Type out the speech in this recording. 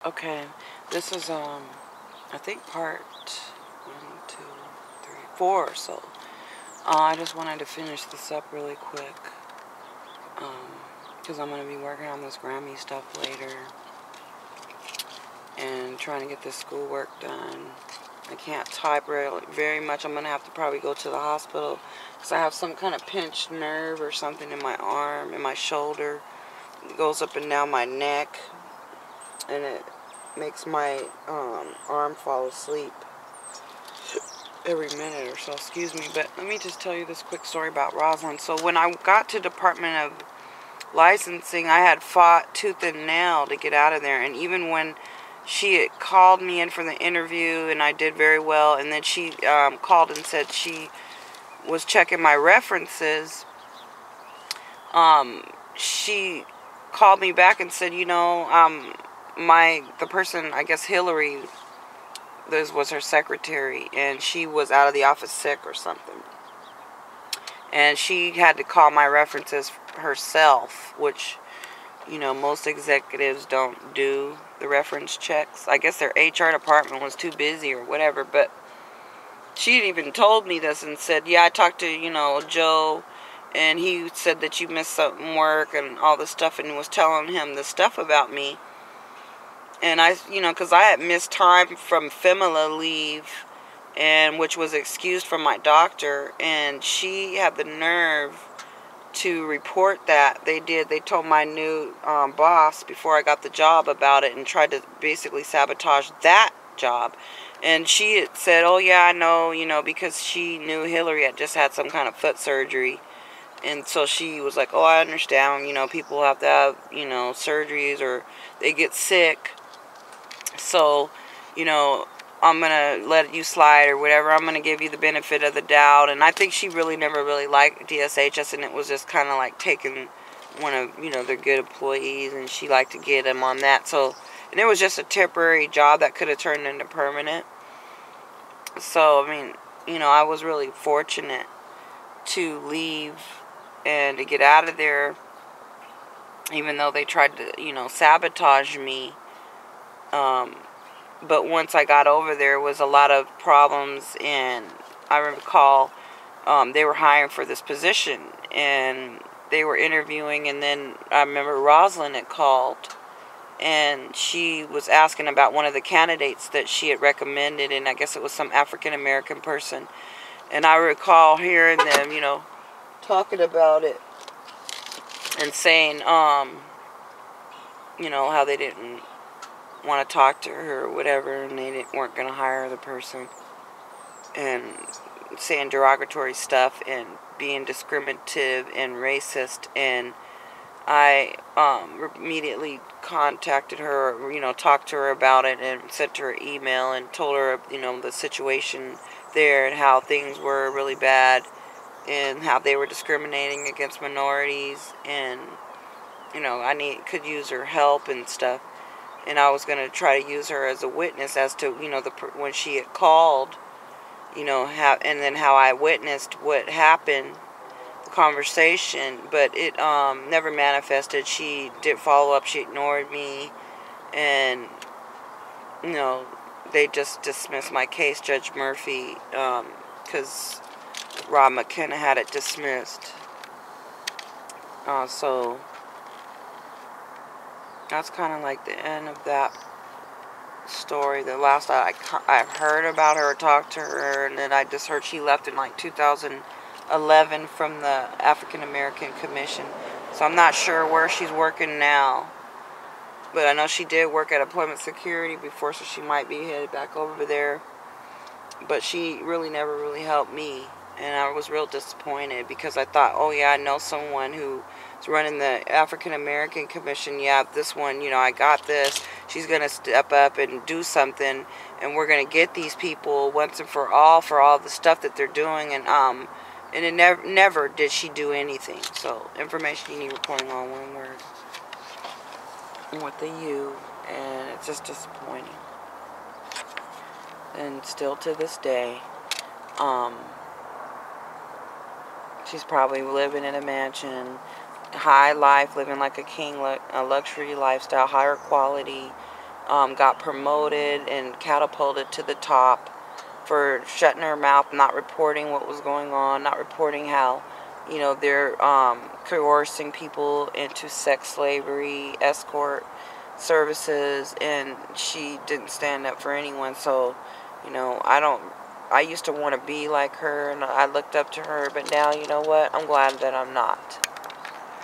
Okay, this is I think part 1, 2, 3, 4 or so. I just wanted to finish this up really quick, because I'm gonna be working on this Grammy stuff later, and trying to get this schoolwork done. I can't type really very much. I'm gonna have to probably go to the hospital because I have some kind of pinched nerve or something in my arm, in my shoulder. It goes up and down my neck, and it makes my arm fall asleep every minute or so. Excuse me, but let me just tell you this quick story about Rosalund. So when I got to Department of Licensing, I had fought tooth and nail to get out of there, and even when she had called me in for the interview and I did very well, and then she called and said she was checking my references, she called me back and said, the person, I guess Hillary, this was her secretary, and she was out of the office sick or something. And she had to call my references herself, which, most executives don't do the reference checks. I guess their HR department was too busy or whatever, but she had even told me this and said, yeah, I talked to, Joe, and he said that you missed some work and all this stuff, and was telling him the stuff about me. And I, because I had missed time from FEMLA leave, and which was excused from my doctor, and she had the nerve to report that. They told my new boss before I got the job about it, and tried to basically sabotage that job. And she had said, oh yeah, I know, because she knew Hillary had just had some kind of foot surgery. And so she was like, oh, I understand, people have to have, surgeries or they get sick. So, I'm going to let you slide or whatever. I'm going to give you the benefit of the doubt. And I think she really never really liked DSHS, and it was just kind of like taking one of, their good employees, and she liked to get them on that. So, and it was just a temporary job that could have turned into permanent. So, I mean, I was really fortunate to leave and to get out of there, even though they tried to, sabotage me. But once I got over there, was a lot of problems, and I recall they were hiring for this position, and they were interviewing, and then I remember Rosalund had called, and she was asking about one of the candidates that she had recommended, and I guess it was some African-American person, and I recall hearing them, talking about it, and saying, how they didn't want to talk to her or whatever, and they weren't going to hire the person, and saying derogatory stuff and being discriminative and racist. And I immediately contacted her, talked to her about it, and sent her an email and told her, the situation there and how things were really bad and how they were discriminating against minorities, and I could use her help and stuff. And I was going to try to use her as a witness as to, when she had called, and then how I witnessed what happened, the conversation. But it never manifested. She did follow up. She ignored me. And, they just dismissed my case, Judge Murphy, because Rob McKenna had it dismissed. So that's kind of like the end of that story. The last I heard about her, talked to her, and then I just heard she left in like 2011 from the African American Commission. So I'm not sure where she's working now, but I know she did work at Employment Security before, so she might be headed back over there. But she really never really helped me, and I was real disappointed because I thought, oh yeah, I know someone who running the African American Commission. Yeah, this one, I got this. She's going to step up and do something, and we're going to get these people once and for all the stuff that they're doing. And it never did she do anything. So, information you need reporting on one word. With the U, and it's just disappointing. And still to this day, she's probably living in a mansion, high life, living like a king, a luxury lifestyle, higher quality, got promoted and catapulted to the top for shutting her mouth, not reporting what was going on, not reporting how, they're coercing people into sex slavery, escort services, and she didn't stand up for anyone. So, I used to want to be like her, and I looked up to her, but now, you know what? I'm glad that I'm not.